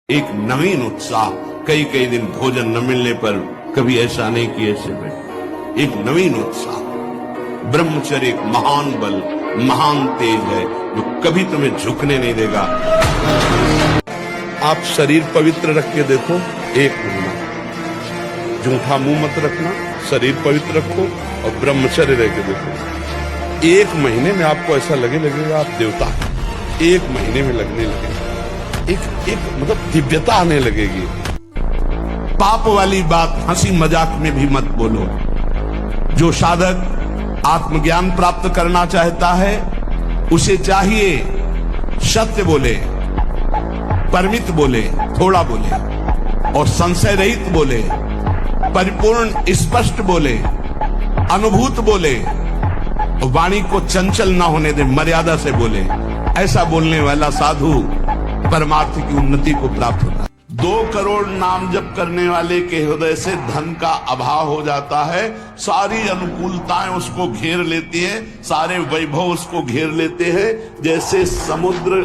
एक नवीन उत्साह। कई कई दिन भोजन न मिलने पर कभी ऐसा नहीं कि ऐसे बैठे। एक नवीन उत्साह। ब्रह्मचर्य एक महान बल, महान तेज है जो कभी तुम्हें झुकने नहीं देगा। आप शरीर पवित्र रख के देखो, एक महीना झूठा मुंह मत रखना, शरीर पवित्र रखो और ब्रह्मचर्य रह के देखो। एक महीने में आपको ऐसा लगेगा आप देवता हैं। एक महीने में लगने लगेगा, एक मतलब दिव्यता आने लगेगी। पाप वाली बात हंसी मजाक में भी मत बोलो। जो साधक आत्मज्ञान प्राप्त करना चाहता है उसे चाहिए सत्य बोले, परिमित बोले, थोड़ा बोले और संशय रहित बोले, परिपूर्ण स्पष्ट बोले, अनुभूत बोले, वाणी को चंचल ना होने दे, मर्यादा से बोले। ऐसा बोलने वाला साधु परमार्थ की उन्नति को प्राप्त होता है। 2 करोड़ नाम जप करने वाले के हृदय से धन का अभाव हो जाता है। सारी अनुकूलताएं उसको घेर लेती है, सारे वैभव उसको घेर लेते हैं। जैसे समुद्र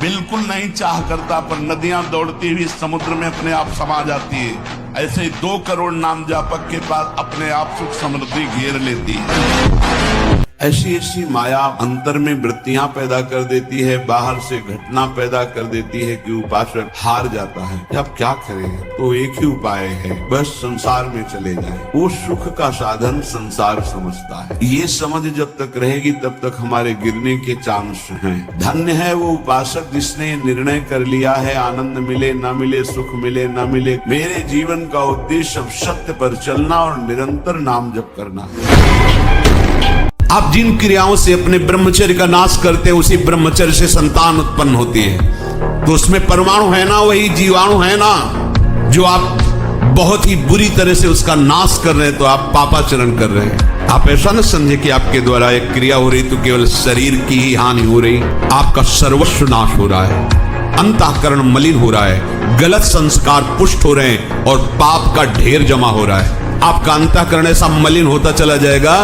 बिल्कुल नहीं चाह करता पर नदियां दौड़ती हुई समुद्र में अपने आप समा जाती है, ऐसे 2 करोड़ नाम जापक के पास अपने आप सुख समृद्धि घेर लेती है। ऐसी ऐसी माया अंतर में वृत्तियां पैदा कर देती है, बाहर से घटना पैदा कर देती है कि उपासक हार जाता है। अब क्या करें? तो एक ही उपाय है, बस संसार में चले जाएं। वो सुख का साधन संसार समझता है। ये समझ जब तक रहेगी तब तक हमारे गिरने के चांस हैं। धन्य है वो उपासक जिसने निर्णय कर लिया है, आनंद मिले न मिले, सुख मिले न मिले, मेरे जीवन का उद्देश्य अब सत्य पर चलना और निरंतर नाम जप करना। आप जिन क्रियाओं से अपने ब्रह्मचर्य का नाश करते हैं उसी ब्रह्मचर्य से संतान उत्पन्न होती है। तो उसमें परमाणु है ना, वही जीवाणु है ना, जो आप बहुत ही बुरी तरह से उसका नाश कर रहे हैं। तो आप पापाचरण कर रहे हैं। आप ऐसा न समझे कि आपके द्वारा एक क्रिया हो रही तो केवल शरीर की ही हानि हो रही, आपका सर्वस्व नाश हो रहा है, अंतःकरण मलिन हो रहा है, गलत संस्कार पुष्ट हो रहे हैं और पाप का ढेर जमा हो रहा है। आपका अंतःकरण ऐसा मलिन होता चला जाएगा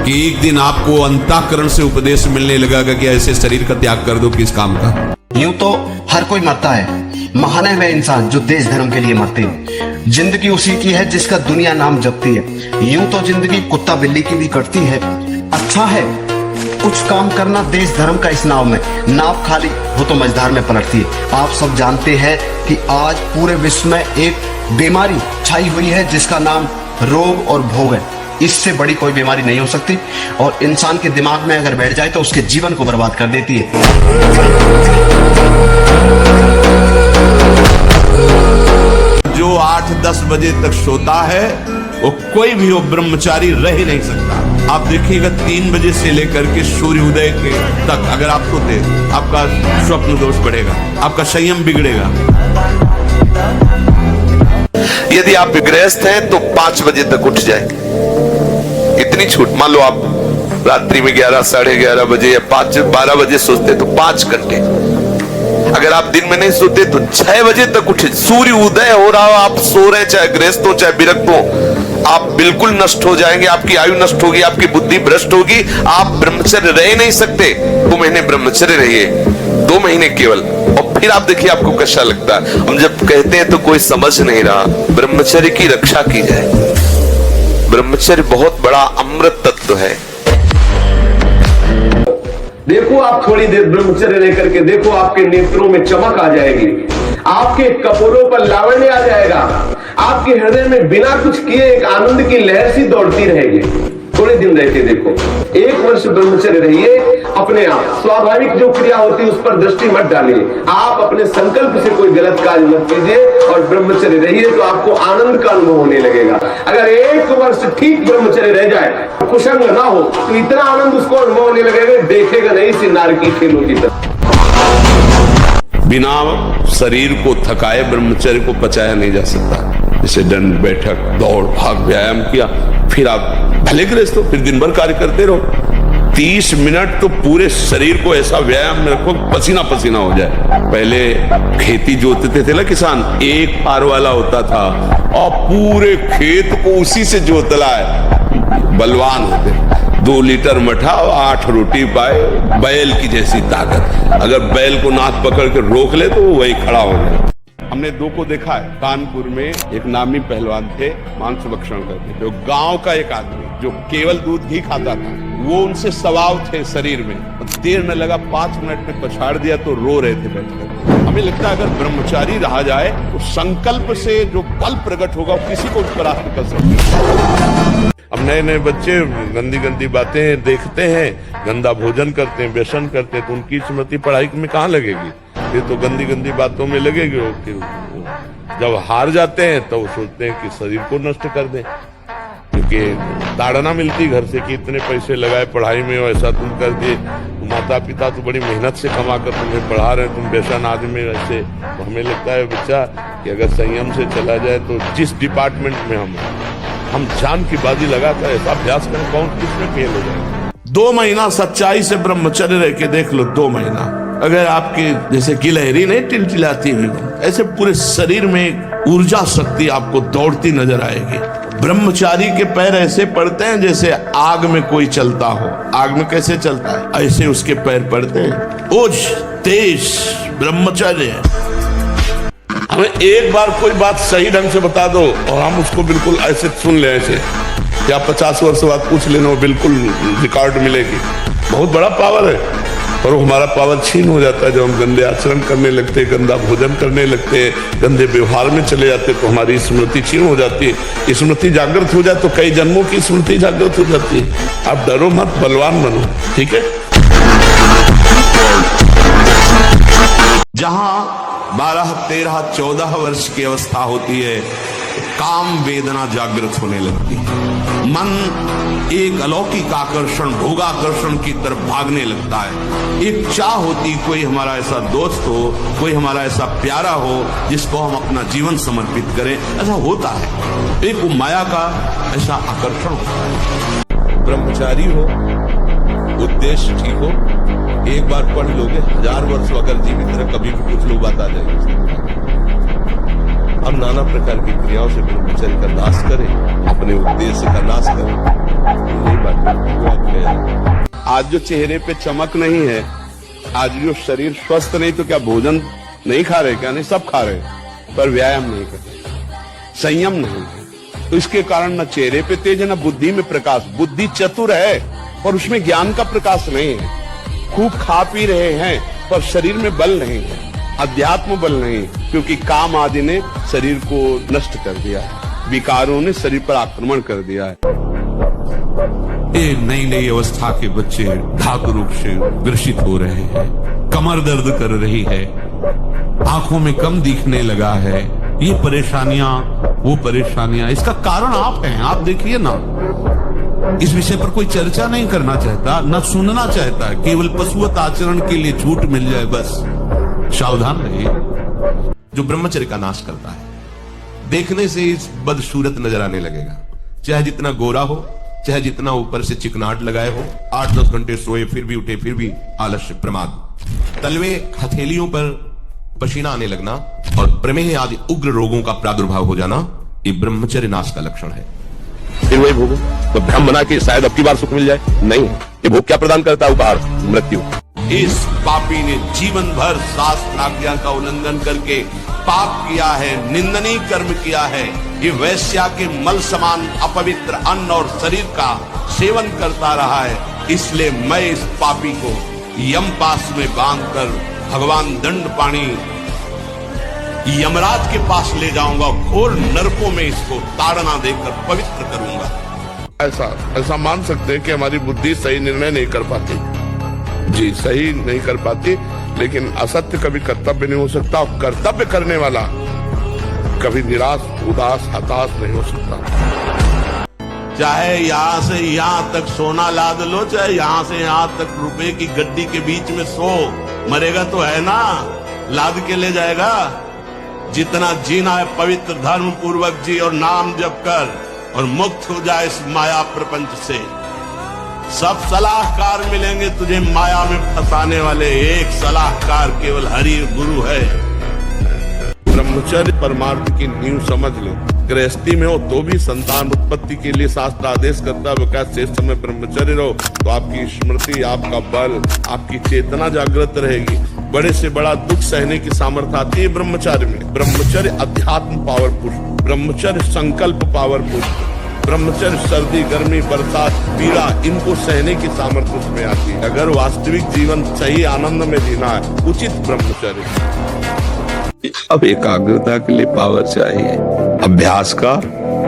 कि एक दिन आपको अंतःकरण से उपदेश मिलने लगेगा कि ऐसे शरीर का त्याग कर दो किस काम का। यूं तो हर कोई मरता है, महान है वह इंसान जो देश धर्म के लिए मरते हैं। जिंदगी उसी की है जिसका दुनिया नाम जपती है। यूं तो जिंदगी कुत्ता बिल्ली की भी कटती है। अच्छा है कुछ काम करना देश धर्म का इस नाव में। नाव खाली हो तो मझधार में पलटती है। आप सब जानते हैं कि आज पूरे विश्व में एक बीमारी छाई हुई है जिसका नाम रोग और भोग है। इससे बड़ी कोई बीमारी नहीं हो सकती और इंसान के दिमाग में अगर बैठ जाए तो उसके जीवन को बर्बाद कर देती है। जो 8-10 बजे तक सोता है वो कोई भी वो ब्रह्मचारी रह ही नहीं सकता। आप देखिएगा 3 बजे से लेकर के सूर्य उदय के तक अगर आप सोते, आपका स्वप्न दोष बढ़ेगा, आपका संयम बिगड़ेगा। यदि आप गृहस्थ हैं तो 5 बजे तक उठ जाए। इतनी छूट। मान लो आप रात्रि में 11, 11:30 बजे या 12 बजे सोते तो 5 घंटे। अगर आप दिन में नहीं सोते तो 6 बजे तक उठे। सूर्य उदय हो रहा हो, आप सो रहे, चाहे गृहस्थ हो चाहे विरक्त हो, आप बिल्कुल नष्ट हो जाएंगे। आपकी आयु नष्ट होगी, आपकी बुद्धि भ्रष्ट होगी, आप ब्रह्मचर्य रह नहीं सकते। 2 महीने ब्रह्मचर्य रहिए, 2 महीने केवल, और फिर आप देखिए आपको कैसा लगता है। हम जब कहते हैं तो कोई समझ नहीं रहा। ब्रह्मचर्य की रक्षा की जाए। ब्रह्मचर्य बहुत बड़ा अमृत तत्व है। देखो आप थोड़ी देर ब्रह्मचर्य लेकर के देखो, आपके नेत्रों में चमक आ जाएगी, आपके कपोलों पर लावण्य आ जाएगा, आपके हृदय में बिना कुछ किए एक आनंद की लहर सी दौड़ती रहेगी। थोड़े दिन रहते देखो। 1 वर्ष ब्रह्मचर्य रहिए, अपने आप स्वाभाविक जो क्रिया होती है उस पर दृष्टि मत डालिए। आप अपने संकल्प से कोई गलत कार्य मत कीजिए और ब्रह्मचर्य रहिए तो आपको आनंद का अनुभव होने लगेगा। अगर 1 वर्ष ठीक ब्रह्मचर्य रह जाए, कुसंग ना हो, तो इतना आनंद उसको अनुभव होने लगेगा, देखेगा नहीं इसी नार की खेलों की तरह। बिना शरीर को थकाए ब्रह्मचर्य को पचाया नहीं जा सकता। जैसे दंड बैठक, दौड़ भाग, व्यायाम किया, फिर आप भले गृहस्थ हो, फिर दिन भर कार्य करते रहो। 30 मिनट तो पूरे शरीर को ऐसा व्यायाम में रखो पसीना पसीना हो जाए। पहले खेती जोतते थे ना किसान, एक पार वाला होता था और पूरे खेत को उसी से जोतला है। बलवान होते, 2 लीटर मठा और 8 रोटी पाए, बैल की जैसी ताकत। अगर बैल को नाथ पकड़ के रोक ले तो वो वही खड़ा हो जाए। हम हमने दो को देखा है। कानपुर में एक नामी पहलवान थे, मांस भक्षण करते, जो गांव का एक आदमी जो केवल दूध ही खाता था, वो उनसे सवाल थे शरीर में, देर न लगा 5 मिनट में पछाड़ दिया तो रो रहे थे बैठकर। हमें लगता है अगर ब्रह्मचारी रहा जाए तो संकल्प से जो बल प्रकट होगा वो किसी को परास्त कर सकता। अब नए नए बच्चे गंदी गंदी बातें देखते हैं, गंदा भोजन करते हैं, व्यसन करते हैं, तो उनकी स्मृति पढ़ाई में कहाँ लगेगी? ये तो गंदी गंदी बातों में लगेगी। फिर जब हार जाते हैं तो सोचते हैं कि शरीर को नष्ट कर दें, क्योंकि ताड़ना मिलती घर से कि इतने पैसे लगाए पढ़ाई में और ऐसा तुम कर दिए। माता पिता तो बड़ी मेहनत से कमा कर तुम्हें पढ़ा रहे हैं, तुम व्यसन आदमी ऐसे। तो हमें लगता है बच्चा कि अगर संयम से चला जाए तो जिस डिपार्टमेंट में हम जान की बाजी लगाकर ऐसा अभ्यास करें, कौन किसमें फेल हो जाए। 2 महीना सच्चाई से ब्रह्मचर्य रह के देख लो। 2 महीना अगर आपके जैसे गिलहरी नहीं टिलटिलाती हुई, ऐसे पूरे शरीर में ऊर्जा शक्ति आपको दौड़ती नजर आएगी। ब्रह्मचारी के पैर ऐसे पड़ते हैं जैसे आग में कोई चलता हो। आग में कैसे चलता है, ऐसे उसके पैर पड़ते हैं। ओज तेज ब्रह्मचर्य है। हमें एक बार कोई बात सही ढंग से बता दो और हम उसको बिल्कुल ऐसे सुन ले, ऐसे या 50 वर्ष बाद पूछ लेना, बिल्कुल रिकॉर्ड मिलेगी। बहुत बड़ा पावर है। और वो हमारा पावर छीन हो जाता है जब हम गंदे आचरण करने लगते, गंदा भोजन करने लगते, गंदे व्यवहार में चले जाते, तो हमारी स्मृति छीन हो जाती है। स्मृति जागृत हो जाए तो कई जन्मों की स्मृति जागृत हो जाती है। आप डरो मत, बलवान बनो, ठीक है। जहां 12, 13, 14 वर्ष की अवस्था होती है, काम वेदना जागृत होने लगती है। मन एक अलौकिक आकर्षण, भोगाकर्षण की तरफ भागने लगता है। एक चाह होती कोई हमारा ऐसा दोस्त हो, कोई हमारा ऐसा प्यारा हो जिसको हम अपना जीवन समर्पित करें। ऐसा होता है, एक माया का ऐसा आकर्षण होता है। ब्रह्मचारी हो, उद्देश्य ठीक हो, एक बार पढ़ लोगे, 1000 वर्ष अगर जीवित रहे कभी भी कुछ लोग बात आ जाएगी। हम नाना प्रकार की क्रियाओं से ब्रह्मचर्य का नाश करें, अपने उद्देश्य का नाश करें। यही बात है। आज जो चेहरे पे चमक नहीं है, आज जो शरीर स्वस्थ नहीं, तो क्या भोजन नहीं खा रहे? क्या नहीं, सब खा रहे, पर व्यायाम नहीं कर रहे, संयम नहीं है। तो इसके कारण न चेहरे पे तेज है, न बुद्धि में प्रकाश। बुद्धि चतुर है पर उसमें ज्ञान का प्रकाश नहीं है। खूब खा पी रहे हैं पर शरीर में बल नहीं है, अध्यात्म बल नहीं, क्योंकि काम आदि ने शरीर को नष्ट कर दिया है, विकारों ने शरीर पर आक्रमण कर दिया है। ये नई नई अवस्था के बच्चे धातु रूप से ग्रसित हो रहे हैं, कमर दर्द कर रही है, आंखों में कम दिखने लगा है, ये परेशानियां वो परेशानियां। इसका कारण आप हैं। आप देखिए ना, इस विषय पर कोई चर्चा नहीं करना चाहता, न सुनना चाहता है, केवल पशुवत आचरण के लिए छूट मिल जाए बस। सावधान रहिए। जो ब्रह्मचर्य का नाश करता है, देखने से इस बदसूरत नजर आने लगेगा, चाहे जितना गोरा हो, चाहे जितना ऊपर से चिकनाट लगाए हो, 8-10 घंटे सोए फिर भी उठे फिर भी आलस्य, प्रमाद, तलवे हथेलियों पर पसीना आने लगना और प्रमेह आदि उग्र रोगों का प्रादुर्भाव हो जाना, ये ब्रह्मचर्य नाश का लक्षण है। फिर वही भोगो तो भ्रम बना के शायद अब की बार सुख मिल जाए, नहीं। ये भोग क्या प्रदान करता है? उपहार, मृत्यु। इस पापी ने जीवन भर शास्त्र आज्ञा का उल्लंघन करके पाप किया है, निंदनीय कर्म किया है। ये वैश्या के मल समान अपवित्र अन्न और शरीर का सेवन करता रहा है। इसलिए मैं इस पापी को यमपास में बांधकर भगवान दंडपाणी यमराज के पास ले जाऊंगा, घोर नरकों में इसको ताड़ना देकर पवित्र करूंगा। ऐसा मान सकते हैं कि हमारी बुद्धि सही निर्णय नहीं कर पाती, जी सही नहीं कर पाती, लेकिन असत्य कभी कर्तव्य नहीं हो सकता, और कर्तव्य करने वाला कभी निराश, उदास, हताश नहीं हो सकता। चाहे यहां से यहां तक सोना लाद लो, चाहे यहां से यहां तक रुपए की गड्डी के बीच में सो, मरेगा तो है ना, लाद के ले जाएगा। जितना जीना है पवित्र धर्म पूर्वक जी और नाम जप कर, और मुक्त हो जाए इस माया प्रपंच से। सब सलाहकार मिलेंगे तुझे माया में फंसाने वाले, एक सलाहकार केवल हरि गुरु है। ब्रह्मचर्य परमार्थ की नींव समझ ले। गृहस्थी में हो तो भी संतान उत्पत्ति के लिए शास्त्र आदेश करता है क्या शेष समय ब्रह्मचर्य रहो, तो आपकी स्मृति, आपका बल, आपकी चेतना जागृत रहेगी। बड़े से बड़ा दुख सहने की सामर्थ्य आती है ब्रह्मचर्य में। ब्रह्मचर्य अध्यात्म पावरफुल, ब्रह्मचर्य संकल्प पावरफुल, ब्रह्मचर्य सर्दी, गर्मी, बरसात, पीड़ा, इनको सहने की सामर्थ्य उसमें आती है। अगर वास्तविक जीवन सही आनंद में जीना है, उचित ब्रह्मचर्य। अब एकाग्रता के लिए पावर चाहिए, अभ्यास का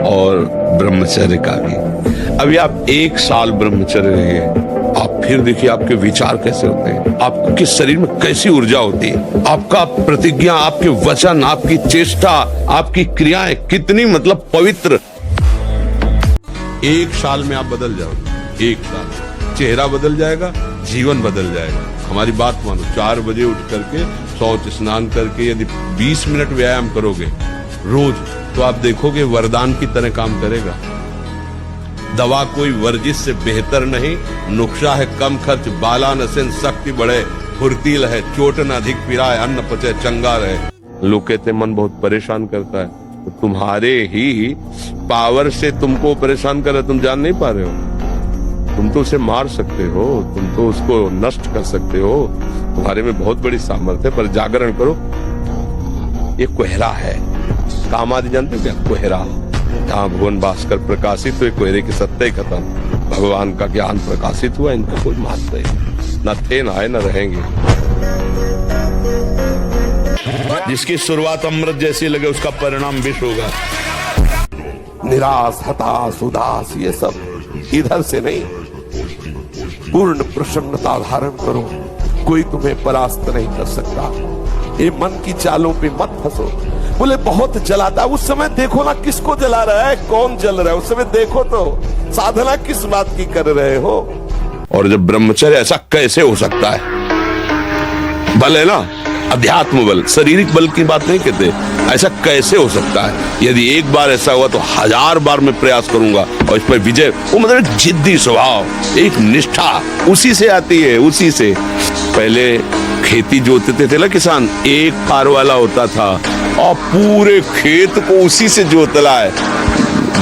और ब्रह्मचर्य का भी। अभी आप 1 साल ब्रह्मचर्य रहिए, आप फिर देखिए आपके विचार कैसे होते हैं, आपके शरीर में कैसी ऊर्जा होती है, आपका प्रतिज्ञा, आपके वचन, आपकी चेष्टा, आपकी क्रियाएं कितनी मतलब पवित्र। 1 साल में आप बदल जाओगे, 1 साल चेहरा बदल जाएगा, जीवन बदल जाएगा। हमारी बात मानो, 4 बजे उठ करके शौच स्नान करके यदि 20 मिनट व्यायाम करोगे रोज, तो आप देखोगे वरदान की तरह काम करेगा। दवा कोई वर्जिश से बेहतर नहीं, नुस्खा है कम खर्च, बाला नसेन शक्ति बढ़े, फुर्तील है, चोट न अधिक पिराए, अन्न पचे चंगा रहे। लोग कहते मन बहुत परेशान करता है, तो तुम्हारे ही पावर से तुमको परेशान कर रहा है, तुम जान नहीं पा रहे हो। तुम तो उसे मार सकते हो, तुम तो उसको नष्ट कर सकते हो, तुम्हारे में बहुत बड़ी सामर्थ्य है, पर जागरण करो। ये कोहरा है, काम आदि जानते हो क्या? कोहरा, जहाँ भुवन भास्कर प्रकाशित हुए, कोहरे की सत्ता ही खत्म, भगवान का ज्ञान प्रकाशित हुआ, इनका कोई महत्व नहीं, न थे, न आए, न रहेंगे। जिसकी शुरुआत अमृत जैसी लगे उसका परिणाम विष होगा। निराश, हताश, उदास, ये सब इधर से नहीं, पूर्ण प्रसन्नता धारण करो, कोई तुम्हें परास्त नहीं कर सकता। ये मन की चालों पे मत फंसो। बोले बहुत जलाता, उस समय देखो ना किसको जला रहा है, कौन जल रहा है, उस समय देखो तो साधना किस बात की कर रहे हो। और जब ब्रह्मचर्य, ऐसा कैसे हो सकता है? बल है ना, अध्यात्म बल, शारीरिक बल की बात नहीं कहते, ऐसा कैसे हो सकता है? यदि एक बार ऐसा हुआ तो 1000 बार मैं प्रयास करूंगा और इस पर विजय। वो मतलब जिद्दी स्वभाव, एक निष्ठा उसी से आती है, उसी से। पहले खेती जोतते थे ना किसान, एक फार वाला होता था और पूरे खेत को उसी से जोतला है,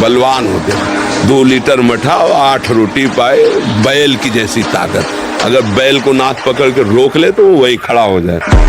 बलवान होते। 2 लीटर मठा और 8 रोटी पाए, बैल की जैसी ताकत। अगर बैल को नाक पकड़ के रोक ले तो वो वही खड़ा हो जाए।